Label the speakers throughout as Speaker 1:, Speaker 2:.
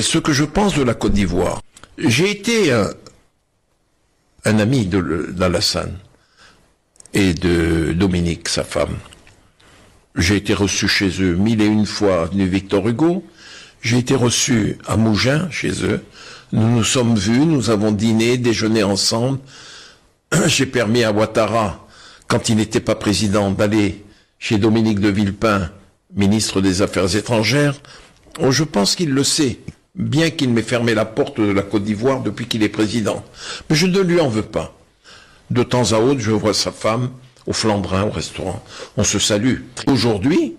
Speaker 1: ce que je pense de la Côte d'Ivoire. J'ai été un ami d'Alassane et de Dominique, sa femme. J'ai été reçu chez eux 1001 fois avenue Victor Hugo. J'ai été reçu à Mougins, chez eux. Nous nous sommes vus, nous avons dîné, déjeuné ensemble. J'ai permis à Ouattara, quand il n'était pas président, d'aller chez Dominique de Villepin, ministre des Affaires étrangères. Oh, je pense qu'il le sait, bien qu'il m'ait fermé la porte de la Côte d'Ivoire depuis qu'il est président. Mais je ne lui en veux pas. De temps à autre, je vois sa femme au Flandrin, au restaurant. On se salue. Aujourd'hui,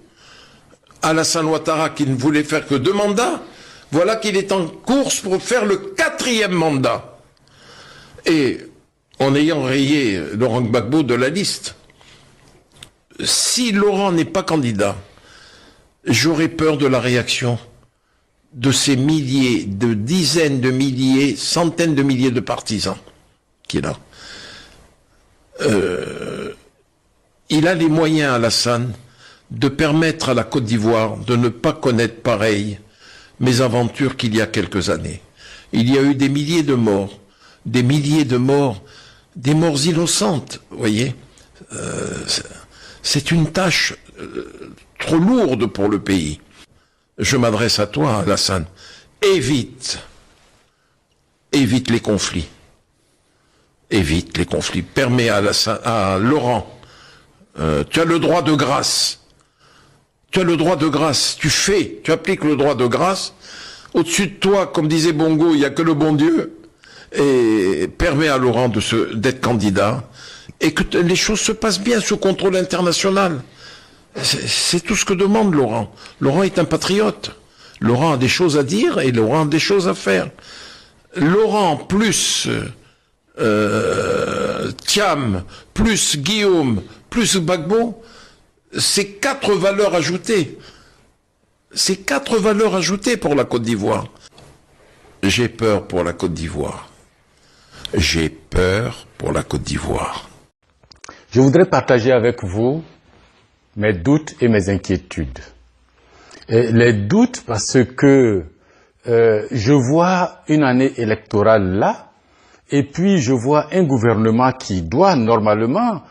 Speaker 1: Alassane Ouattara, qui ne voulait faire que 2 mandats, voilà qu'il est en course pour faire le 4e mandat. Et en ayant rayé Laurent Gbagbo de la liste, si Laurent n'est pas candidat, j'aurais peur de la réaction de ces milliers, de dizaines de milliers, centaines de milliers de partisans qu'il a. Il a les moyens, Alassane, de permettre à la Côte d'Ivoire de ne pas connaître pareil mésaventures qu'il y a quelques années. Il y a eu des milliers de morts, des morts innocentes, vous voyez. C'est une tâche trop lourde pour le pays. Je m'adresse à toi, Alassane. Évite les conflits. Évite les conflits. Permets à Laurent, tu as le droit de grâce. Tu as le droit de grâce. Tu appliques le droit de grâce. Au-dessus de toi, comme disait Bongo, il n'y a que le bon Dieu. Et permets à Laurent d'être candidat. Et que les choses se passent bien sous contrôle international. C'est tout ce que demande Laurent. Laurent est un patriote. Laurent a des choses à dire et Laurent a des choses à faire. Laurent plus Thiam, plus Guillaume, plus Gbagbo, c'est 4 valeurs ajoutées. C'est 4 valeurs ajoutées pour la Côte d'Ivoire. J'ai peur pour la Côte d'Ivoire. J'ai peur pour la Côte d'Ivoire.
Speaker 2: Je voudrais partager avec vous mes doutes et mes inquiétudes. Et les doutes parce que je vois une année électorale là, et puis je vois un gouvernement qui doit normalement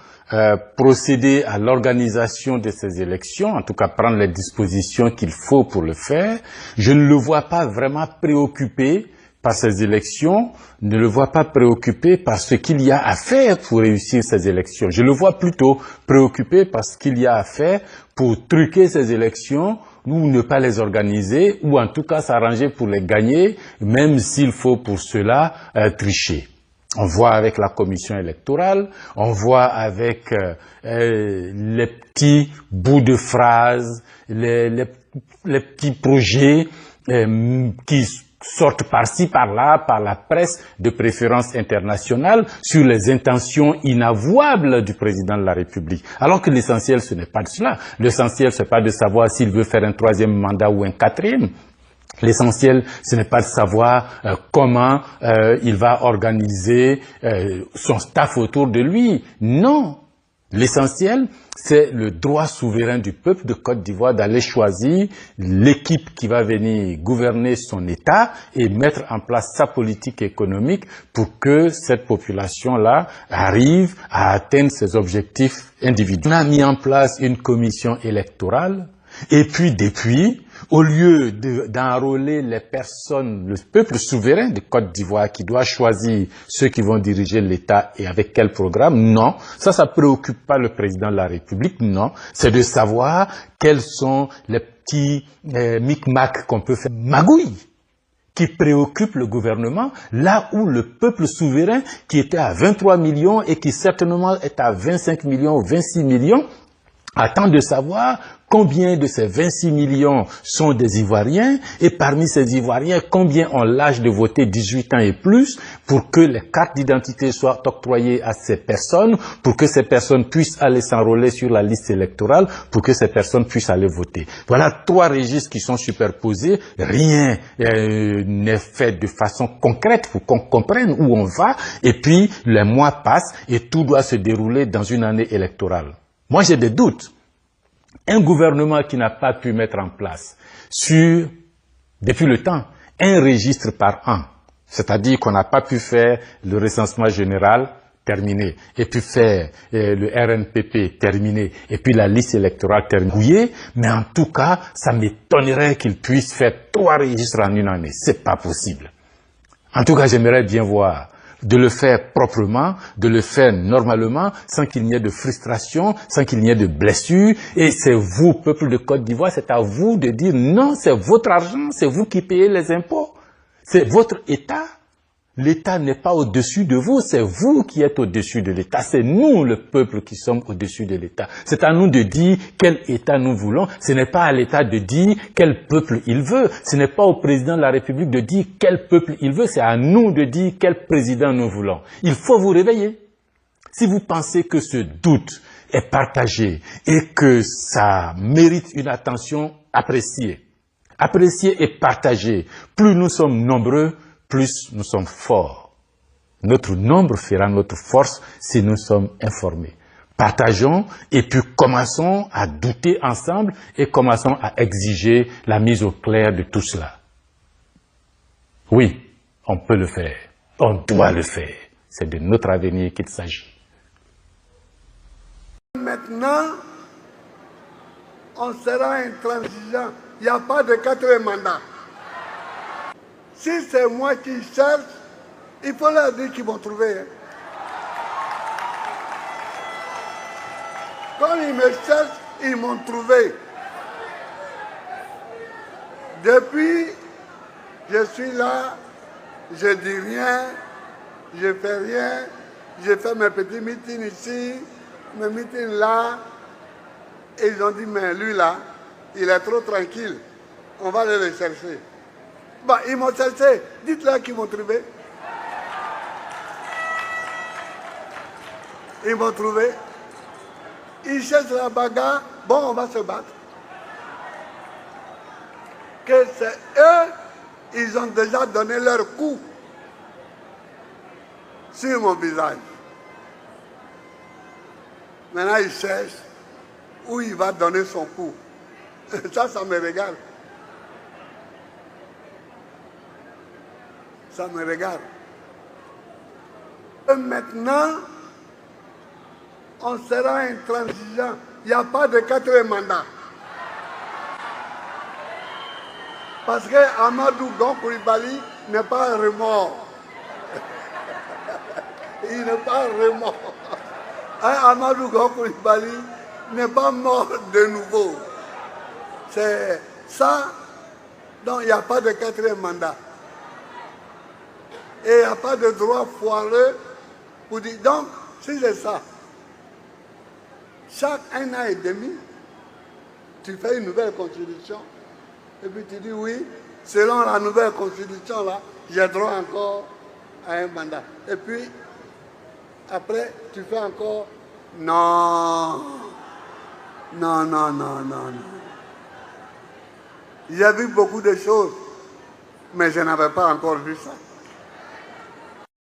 Speaker 2: procéder à l'organisation de ces élections, en tout cas prendre les dispositions qu'il faut pour le faire. Je ne le vois pas vraiment préoccupé par ces élections, ne le vois pas préoccupé par ce qu'il y a à faire pour réussir ces élections. Je le vois plutôt préoccupé par ce qu'il y a à faire pour truquer ces élections ou ne pas les organiser, ou en tout cas s'arranger pour les gagner, même s'il faut pour cela tricher. On voit avec la commission électorale, on voit avec les petits bouts de phrases, les petits projets qui sortent par-ci, par-là, par la presse de préférence internationale sur les intentions inavouables du président de la République. Alors que l'essentiel, ce n'est pas de cela. L'essentiel, ce n'est pas de savoir s'il veut faire un 3e mandat ou un 4e. L'essentiel, ce n'est pas de savoir comment il va organiser son staff autour de lui. Non. L'essentiel, c'est le droit souverain du peuple de Côte d'Ivoire d'aller choisir l'équipe qui va venir gouverner son État et mettre en place sa politique économique pour que cette population-là arrive à atteindre ses objectifs individuels. On a mis en place une commission électorale et puis depuis, au lieu d'enrôler les personnes, le peuple souverain de Côte d'Ivoire qui doit choisir ceux qui vont diriger l'État et avec quel programme, non, ça préoccupe pas le président de la République, non, c'est de savoir quels sont les petits micmacs qu'on peut faire, magouilles, qui préoccupent le gouvernement, là où le peuple souverain qui était à 23 millions et qui certainement est à 25 millions ou 26 millions, attend de savoir combien de ces 26 millions sont des Ivoiriens et parmi ces Ivoiriens, combien ont l'âge de voter 18 ans et plus pour que les cartes d'identité soient octroyées à ces personnes, pour que ces personnes puissent aller s'enrôler sur la liste électorale, pour que ces personnes puissent aller voter. Voilà 3 registres qui sont superposés, rien n'est fait de façon concrète pour qu'on comprenne où on va et puis les mois passent et tout doit se dérouler dans une année électorale. Moi, j'ai des doutes. Un gouvernement qui n'a pas pu mettre en place depuis le temps, un registre par an. C'est-à-dire qu'on n'a pas pu faire le recensement général, terminé, et puis faire le RNPP, terminé, et puis la liste électorale terminée. Mais en tout cas, ça m'étonnerait qu'ils puissent faire 3 registres en une année. C'est pas possible. En tout cas, j'aimerais bien voir de le faire proprement, de le faire normalement, sans qu'il n'y ait de frustration, sans qu'il n'y ait de blessures. Et c'est vous, peuple de Côte d'Ivoire, c'est à vous de dire non, c'est votre argent, c'est vous qui payez les impôts. C'est votre État. L'État n'est pas au-dessus de vous, c'est vous qui êtes au-dessus de l'État. C'est nous, le peuple, qui sommes au-dessus de l'État. C'est à nous de dire quel État nous voulons. Ce n'est pas à l'État de dire quel peuple il veut. Ce n'est pas au président de la République de dire quel peuple il veut. C'est à nous de dire quel président nous voulons. Il faut vous réveiller. Si vous pensez que ce doute est partagé et que ça mérite une attention appréciée et partagée, plus nous sommes nombreux, plus nous sommes forts. Notre nombre fera notre force si nous sommes informés. Partageons et puis commençons à douter ensemble et commençons à exiger la mise au clair de tout cela. Oui, on peut le faire. On doit le faire. C'est de notre avenir qu'il s'agit.
Speaker 3: Maintenant, on sera intransigeant. Il n'y a pas de 4e mandat. Si c'est moi qui cherche, il faut leur dire qu'ils vont trouver. Quand ils me cherchent, ils m'ont trouvé. Depuis, je suis là, je dis rien, je fais rien, je fais mes petits meetings ici, mes meetings là, et ils ont dit, mais lui là, il est trop tranquille, on va aller le chercher. Bon, ils m'ont cherché, dites-leur qu'ils m'ont trouvé. Ils m'ont trouvé. Ils cherchent la bagarre, bon, on va se battre. Que c'est eux, ils ont déjà donné leur coup sur mon visage. Maintenant, ils cherchent où il va donner son coup. Ça me regarde. Ça me regarde. Et maintenant, on sera intransigeant. Il n'y a pas de 4e mandat. Parce que Amadou Gon Coulibaly n'est pas remords. Il n'est pas remords. Amadou Gon Coulibaly n'est pas mort de nouveau. C'est ça. Donc il n'y a pas de 4e mandat. Et il n'y a pas de droit foireux pour dire. Donc, si c'est ça, chaque 1 an et demi, tu fais une nouvelle constitution. Et puis tu dis oui, selon la nouvelle constitution, là, j'ai droit encore à un mandat. Et puis, après, tu fais encore non. Non, non, non, non, non. J'ai vu beaucoup de choses, mais je n'avais pas encore vu ça.